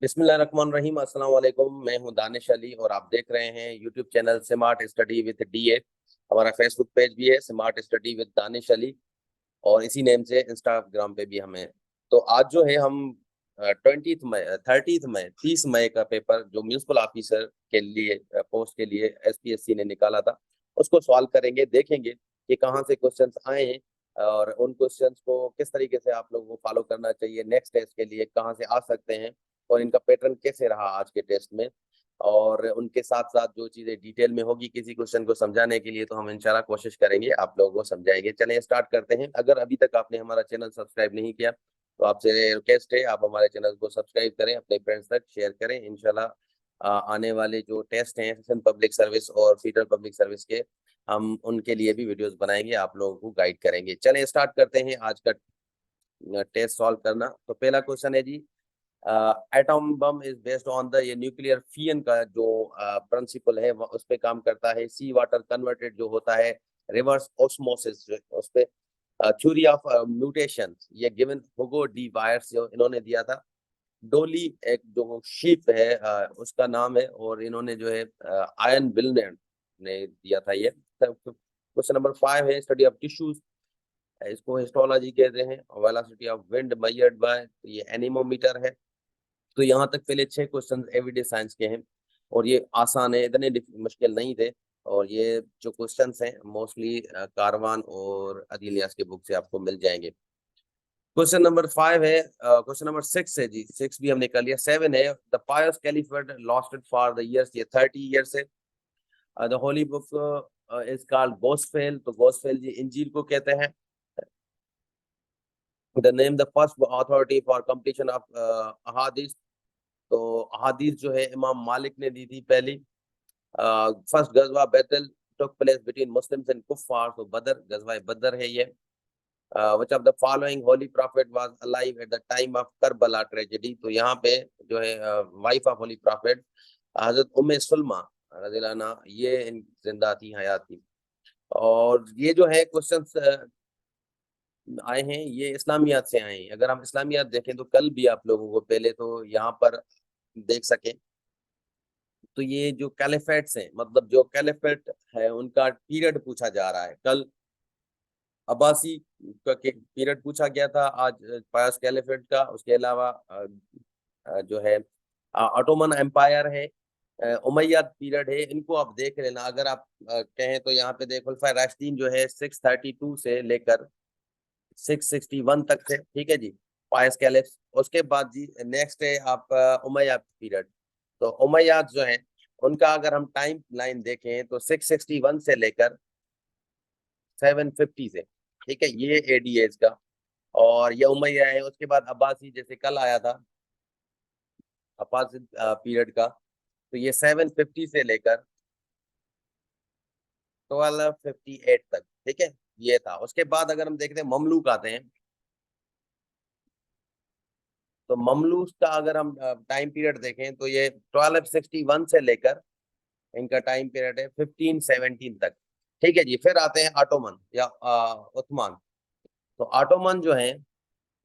बिस्मिल्लाहिर्रहमानिर्रहीम। अस्सलाम वालेकुम। मैं हूं दानिश अली और आप देख रहे हैं YouTube channel smart study with DA. हमारा फेसबुक पेज भी है smart study with Danish Ali और इसी नेम से इंस्टाग्राम पे भी हमें। तो आज जो है हम 20 मई 30 मई 30 मई का पेपर जो म्यूनिसिपल ऑफिसर के लिए पोस्ट के लिए एसपीएससी ने निकाला था उसको सॉल्व करेंगे, देखेंगे कि कहाँ से क्वेश्चंस आए हैं और उन क्वेश्चंस को किस तरीके से आप लोगों को फॉलो करना चाहिए, नेक्स्ट टेस्ट के लिए कहाँ से आ सकते हैं और इनका पैटर्न कैसे रहा आज के टेस्ट में। और उनके साथ साथ जो चीजें डिटेल में होगी किसी क्वेश्चन को समझाने के लिए तो हम इंशाल्लाह कोशिश करेंगे, आप लोगों को समझाएंगे। चलिए स्टार्ट करते हैं। अगर अभी तक आपने हमारा चैनल सब्सक्राइब नहीं किया तो आपसे रिक्वेस्ट है आप हमारे चैनल को सब्सक्राइब करें, अपने फ्रेंड्स तक शेयर करें। इंशाल्लाह आने वाले जो टेस्ट हैं एसएससी पब्लिक सर्विस और फेडरल पब्लिक सर्विस के, हम उनके लिए भी वीडियोस बनाएंगे, आप लोगों को गाइड करेंगे। चलें स्टार्ट करते हैं आज का टेस्ट सॉल्व करना। तो पहला क्वेश्चन है जी, atom bomb is based on the, ये न्यूक्लियर फियन का जो प्रिंसिपल है उस पे काम करता है। सी वाटर कन्वर्टेड जो होता है, रिवर्स ऑस्मोसिस उस पे, थ्योरी ऑफ म्यूटेशन ये गिवन हुगो डी वायर्स जो इन्होंने दिया था। डोली एक जो शिप है उसका नाम है और इन्होंने जो है आयन बिलनेट ने दिया था ये। क्वेश्चन नंबर 5 है, स्टडी ऑफ टिश्यूज, इसको हिस्टोलॉजी कहते हैं। Velocity of wind measured by, ये एनीमोमीटर है। तो यहाँ तक पहले 6 क्वेश्चन एवरीडे साइंस के हैं और ये आसान है, इतने मुश्किल नहीं थे। और ये जो क्वेश्चंस हैं मोस्टली कारवान और अदील यास के बुक से आपको मिल जाएंगे। क्वेश्चन नंबर 5 है, क्वेश्चन नंबर 6 है जी, 6 भी हमने कर लिया। 7 है, the pious caliphate lasted for the years, ये 30 ईयर्स है। The holy book is called Gospel, तो गोस्पेल जी इंजील को कहते हैं। The name the first authority for completion of अहादीस, तो अहादीस जो है इमाम मालिक ने दी थी पहली। फर्स्ट गजवा battle took place between Muslims and कुफार, तो बदर, गजवा बदर है ये। which of the following holy prophet was alive at the time of Karbala tragedy, तो यहाँ पे जो है वाइफ ऑफ होली प्रॉफिट हजरत उम्मे सुलमा रज़ियल्लाहु अन्हा, ये जिंदा थी, हयात थी। और ये जो है क्वेश्चंस आए हैं ये इस्लामियात से आए हैं। अगर हम इस्लामियात देखें तो कल भी आप लोगों को पहले तो यहाँ पर देख सके तो ये जो कैलिफेट्स हैं, मतलब जो कैलिफेट है उनका पीरियड पूछा जा रहा है। कल अब्बासी का पीरियड पूछा गया था, आज पायस कैलिफेट का। उसके अलावा जो है ऑटोमन एम्पायर है, उमैयद पीरियड है। इनको आप देख लेना। अगर आप कहें तो यहाँ पे देख खुलफाए राशिदीन जो है 632 से लेकर 661 तक थे, ठीक है जी, पायस कैलिफ। उसके बाद जी नेक्स्ट है आप उमैयद पीरियड। तो उमैयद जो है उनका अगर हम टाइम लाइन देखें तो 661 से लेकर 750 से, ठीक है, ये एडीएज का। और ये उमैया है। उसके बाद अब्बासी जैसे कल आया था अब्बासी पीरियड का, तो ये 750 से लेकर 1258 तक, ठीक है, ये था। उसके बाद अगर हम देखते हैं ममलूक आते हैं, तो ममलूक का अगर हम टाइम पीरियड देखें तो ये 1261 से लेकर इनका टाइम पीरियड है 1517 तक, ठीक है जी। फिर आते हैं ऑटोमन या उस्मान। तो ऑटोमन जो है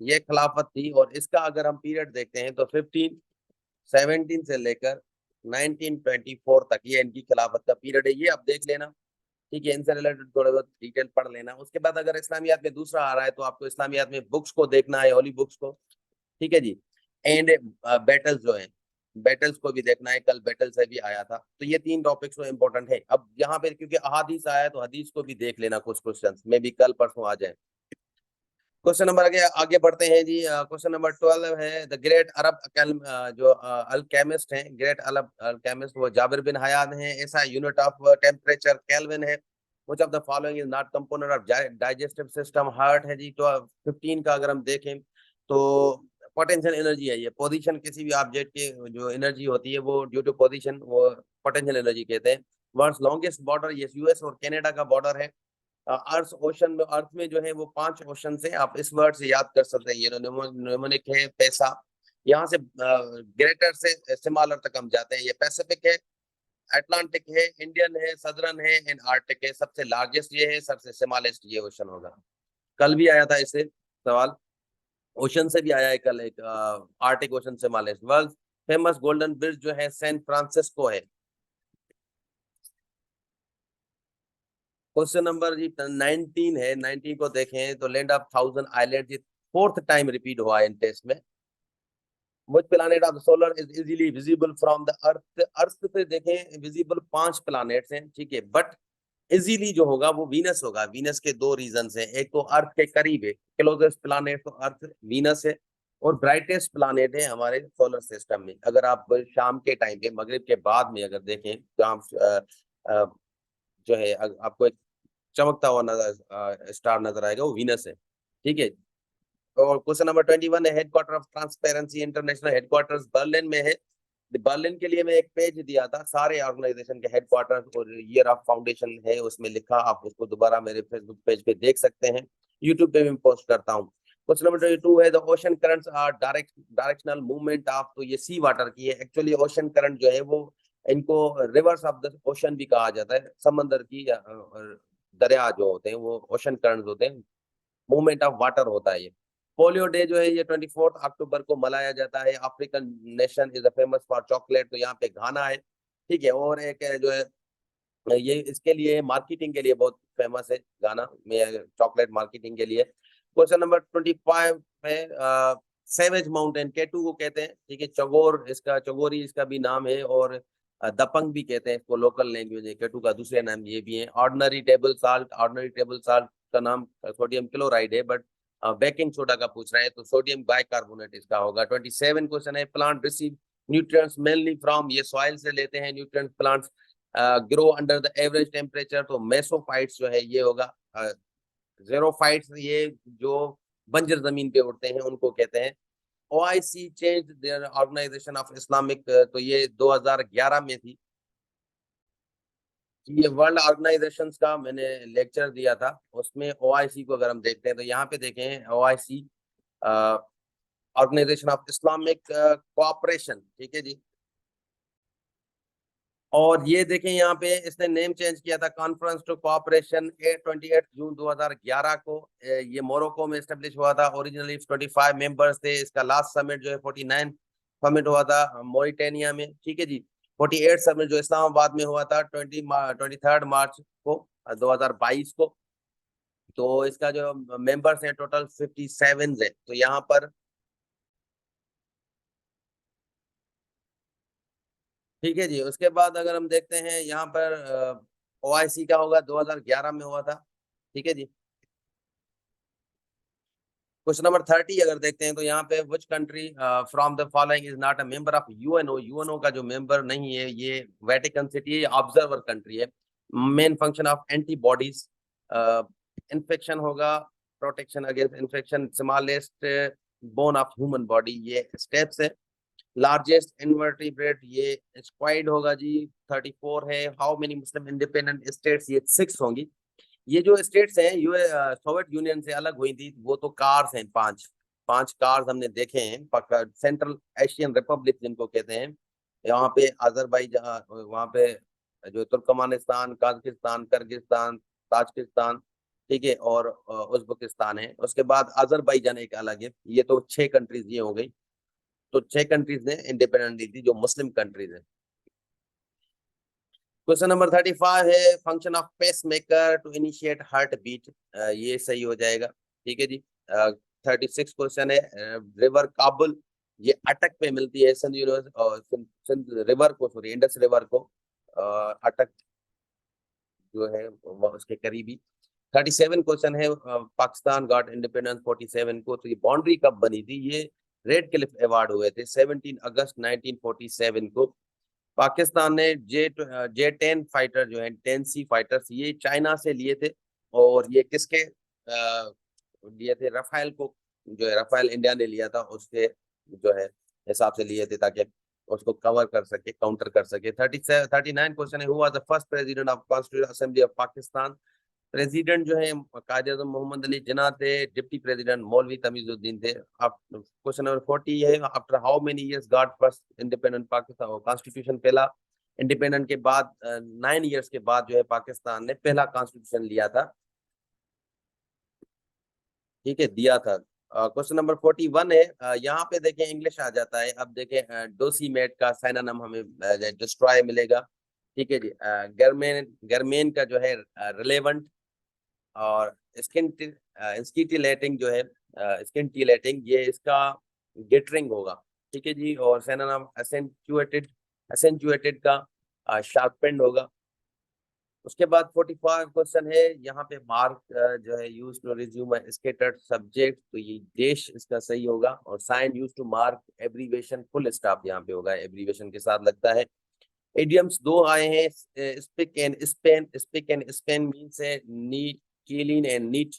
ये खिलाफत थी और इसका अगर हम पीरियड देखते हैं तो 1517 से लेकर 1924 तक ये इनकी खिलाफत का पीरियड है। ये आप देख लेना, ठीक है, इनसे रिलेटेड थोड़े बहुत डिटेल पढ़ लेना। उसके बाद अगर इस्लामियात में दूसरा आ रहा है तो आपको इस्लामियात में बुक्स को देखना है, होली बुक्स को, ठीक है जी। एंड बैटल्स जो है, बैटल्स को भी देखना है, कल बैटल से भी आया था। तो ये 3 टॉपिक्स तो इंपॉर्टेंट है। अब यहाँ पे क्योंकि अहादीस आया है तो हदीस को भी देख लेना, कुछ क्वेश्चंस में भी कल परसों आ जाए। क्वेश्चन नंबर आगे आगे बढ़ते हैं जी। क्वेश्चन नंबर 12 है, द ग्रेट अरब जो अल्केमिस्ट हैं, ग्रेट अरब अल्केमिस्ट वो जाबिर बिन हयान है। ऐसा यूनिट ऑफ टेम्परेचर केल्विन है। Which of the following is not component of digestive system, heart है जी। तो 15 का अगर हम देखें तो पोटेंशियल एनर्जी है। ये पोजीशन किसी भी ऑब्जेक्ट की जो एनर्जी होती है वो ड्यू टू पोजीशन, वो पोटेंशियल एनर्जी कहते हैं। वर्ल्ड्स लॉन्गेस्ट बॉर्डर, ये यूएस और कनाडा का बॉर्डर है। अर्थ ओशन में, अर्थ में जो है वो 5 ओशन से आप इस वर्ड से याद कर सकते हैं। ये न्यूमोनिक है पैसा। यहाँ से ग्रेटर से स्मॉलर तक हम जाते हैं। ये पैसिफिक है, अटलांटिक है, इंडियन है, सदर्न है एंड आर्टिक है। सबसे लार्जेस्ट ये है, सबसे स्मॉलेस्ट ये ओशन होगा। कल भी आया था इससे सवाल, ओशन से भी आया है कल एक, arctic ocean smallest. World famous golden bridge जो है सैन फ्रांसिस्को है। क्वेश्चन नंबर जी 19 है, 19 को देखें तो लैंड ऑफ थाउजेंड आइलैंड जी फोर्थ टाइम रिपीट हुआ है इन टेस्ट में। Which planet of the solar is easily visible from the earth? अर्थ पे देखें विजिबल 5 प्लैनेट्स हैं, ठीक है, बट इजीली जो होगा वो वीनस होगा। वीनस के 2 रीजन है, एक तो अर्थ के करीब है, क्लोजेस्ट प्लैनेट तो अर्थ वीनस है, और ब्राइटेस्ट प्लैनेट है हमारे सोलर सिस्टम में। अगर आप शाम के टाइम पे मगरिब के बाद में अगर देखें तो आप जो है आपको एक चमकता हुआ नजर स्टार नजर आएगा, वो वीनस है, ठीक है। और क्वेश्चन नंबर 21 है, headquarter of transparency international headquarters Berlin में है। बर्लिन के लिए मैं एक पेज दिया था, सारे ऑर्गेनाइजेशन के हेडक्वार्टर और ईयर ऑफ फाउंडेशन है उसमें लिखा, आप उसको दोबारा मेरे फेसबुक पेज पे देख सकते हैं, यूट्यूब पे भी पोस्ट करता हूँ। क्वेश्चन नंबर 22 है, the ocean currents are directional movement of, तो ये सी वाटर की है। एक्चुअली ओशन करंट जो है वो इनको रिवर्स ऑफ द ओशन भी कहा जाता है, समंदर की दरिया जो होते हैं वो ओशन करंट्स होते हैं, मूवमेंट ऑफ वाटर होता है ये। पोलियो डे जो है ये 24 अक्टूबर को मनाया जाता है। African nation is famous for chocolate, तो यहाँ पे घाना है, ठीक है। और एक है जो है ये इसके लिए मार्केटिंग के लिए बहुत फेमस है गाना में, चॉकलेट मार्केटिंग के लिए। क्वेश्चन नंबर 25 में सेवेज माउंटेन केटू को कहते हैं, ठीक है। चगोर इसका, चगोरी इसका भी नाम है, और दपंग भी कहते हैं इसको, लोकल लैंग्वेज है। केटू का दूसरे नाम ये भी है। Ordinary table salt, ordinary table salt का नाम सोडियम क्लोराइड है, बट बेकिंग सोडा का पूछ रहे हैं तो सोडियम बाइकार्बोनेट इसका होगा। 27 क्वेश्चन है, plant receive nutrients mainly from, ये सॉइल से लेते हैं nutrients plants. Grow under the average temperature, तो मेसोफाइट्स जो है ये होगा। जेरोफाइट्स ये जो बंजर जमीन पे उड़ते हैं उनको कहते हैं। OIC change their organisation of Islamic, तो ये 2011 में थी। ये वर्ल्ड ऑर्गेनाइजेशन का मैंने लेक्चर दिया था, उसमें ओआईसी को अगर हम देखते हैं तो यहाँ पे देखें OIC organisation of Islamic cooperation, ठीक है जी। और ये देखें यहाँ पे इसने नेम चेंज किया था, कॉन्फ्रेंस टू कोऑपरेशन 28 जून 2011 को ये मोरक्को में एस्टेब्लिश हुआ था। ओरिजिनली 25 मेंबर्स थे। इसका लास्ट समिट जो है 49 समिट हुआ था मोरिटेनिया में, ठीक है जी। 48 समिट जो इस्लामाबाद में हुआ था 23 मार्च को 2022 को। तो इसका जो मेंबर्स हैं टोटल 57 है। तो यहाँ पर, ठीक है जी। उसके बाद अगर हम देखते हैं यहाँ पर ओआईसी का होगा 2011 में हुआ था, ठीक है जी। क्वेश्चन नंबर 30 अगर देखते हैं तो यहाँ पे which country from the following is not a member of UNO, UNO का जो मेंबर नहीं है ये वेटिकन सिटी है, ऑब्जर्वर कंट्री है। Main function of antibodies, infection होगा, protection against infection, smallest bone of human body, ये स्टेप्स है। लार्जेस्ट इनवर्टिब्रेट ये स्क्वाइड होगा जी 34 है। How many Muslim independent states, ये 6 होंगी। ये जो स्टेट्स हैं सोवियत यूनियन से अलग हुई थी वो तो कार्स हैं, 5 5 कार्स हमने देखे हैं। सेंट्रल एशियन रिपब्लिक जिनको कहते हैं, यहाँ पे अजरबैजान, वहाँ पे जो तुर्कमानिस्तान, काजाकिस्तान, किर्गिस्तान, ताजिकिस्तान, ठीक है, और उज्बेकिस्तान है। उसके बाद अजरबैजान एक अलग है। ये तो 6 कंट्रीज ये हो गई। तो 6 कंट्रीज ने इंडिपेंडेंट दी थी जो मुस्लिम कंट्रीज है। क्वेश्चन नंबर 35 है, function of pace maker to initiate heart beat, ये सही हो जाएगा, ठीक है जी। 36 क्वेश्चन है, रिवर काबुल ये अटक पे मिलती है, सिंध यूनिवर्सिटी सिंध रिवर को, सॉरी इंडस रिवर को अटक जो है वो उसके करीबी। 37 क्वेश्चन है, पाकिस्तान गॉट इंडिपेंडेंस 47 को, तो ये बाउंड्री कब बनी थी? ये रेड क्लिफ अवार्ड हुए थे 17 अगस्त 1947 को। पाकिस्तान ने जे 10 फाइटर जो है 10C फाइटर्स, ये चाइना से लिए थे। और ये किसके लिए थे? राफेल को, जो है राफेल इंडिया ने लिया था, उसके जो है हिसाब से लिए थे ताकि उसको कवर कर सके, काउंटर कर सके। 39 क्वेश्चन है, who was the first president of constitution assembly of Pakistan? President जो है कायद आज़म मोहम्मद अली जिन्ना थे। डिप्टी प्रेसिडेंट मौलवी तमीजुद्दीन थे। क्वेश्चन नंबर 40 है, after how many years got first independent Pakistan? Constitution पहला इंडिपेंडेंट के बाद 9 इयर्स के बाद जो है पाकिस्तान ने पहला कॉन्स्टिट्यूशन लिया था, ठीक है, दिया था। क्वेश्चन नंबर 41 है। यहाँ पे देखें इंग्लिश आ जाता है। अब देखें डोसीमेट का साइनोनिम हमें डिस्ट्रॉय मिलेगा। ठीक है जी। गर्मेन गर्मेन का जो है रिलेवेंट, और स्किटिलेटिंग जो है स्किनटिलेटिंग, ये इसका गेटरिंग होगा। ठीक है जी। और सिनोनिम एसेंचुएटेड, एसेंचुएटेड का शार्पेंड होगा। उसके बाद 45 क्वेश्चन है। यहाँ पे मार्क जो है use to resume scattered subject, तो ये देश इसका सही होगा। और sign use to mark abbreviation full stop यहाँ पे होगा, एब्रीवेशन के साथ लगता है। इडियम्स दो आए हैं। Spick and span, spick and span means है neat, clean and neat,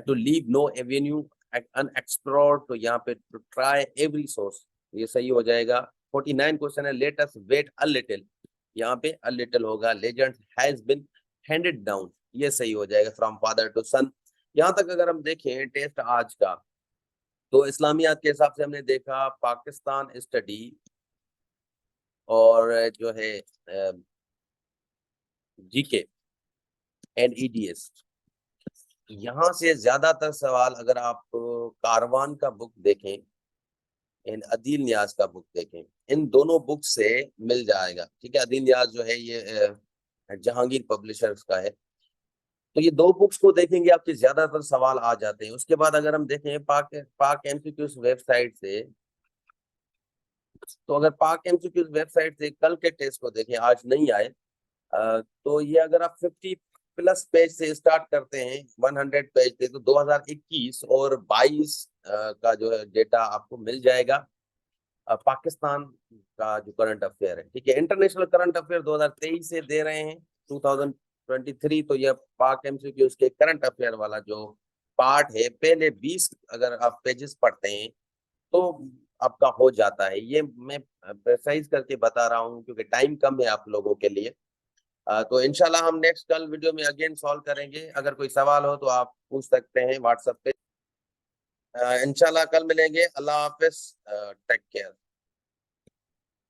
to leave no avenue unexplored, तो यहाँ पे टू ट्राई एवरी सोर्स, ये सही हो जाएगा। 49 क्वेश्चन है। Let us wait a little, यहाँ पे अ लिटिल होगा। Legend has been handed down, ये सही हो जाएगा, फ्रॉम फादर टू सन। यहाँ तक अगर हम देखें टेस्ट आज का, तो इस्लामियात के हिसाब से हमने देखा पाकिस्तान स्टडी और जो है जीके एंड ईडीएस, यहाँ से ज्यादातर सवाल अगर आप कारवान का बुक देखें एंड अदील न्याज का बुक देखें, इन दोनों बुक से मिल जाएगा। ठीक है। अदील न्याज जो है ये जहांगीर पब्लिशर्स का है। तो ये दो बुक्स को देखेंगे आपके ज्यादातर सवाल आ जाते हैं। उसके बाद अगर हम देखें पाक एमसीक्यूज वेबसाइट से, तो अगर पाक एमसीक्यूज वेबसाइट से कल के टेस्ट को देखें, आज नहीं आए, तो ये अगर आप 50 प्लस पेज से स्टार्ट करते हैं, 100 पेज थे, तो 2021 और 22 का जो है डेटा आपको मिल जाएगा। पाकिस्तान का जो करंट अफेयर है, ठीक है। इंटरनेशनल करंट अफेयर 2023 से दे रहे हैं 2023, तो ये पाक एमसीक्यू उसके करंट अफेयर वाला जो पार्ट है, पहले 20 अगर आप पेजेस पढ़ते हैं तो आपका हो जाता है। ये मैं प्रिसाइज करके बता रहा हूँ क्योंकि टाइम कम है आप लोगों के लिए। तो इंशाल्लाह हम नेक्स्ट कल वीडियो में अगेन सॉल्व करेंगे। अगर कोई सवाल हो तो आप पूछ सकते हैं व्हाट्सएप पे। इंशाल्लाह कल मिलेंगे। अल्लाह हाफिज, टेक केयर।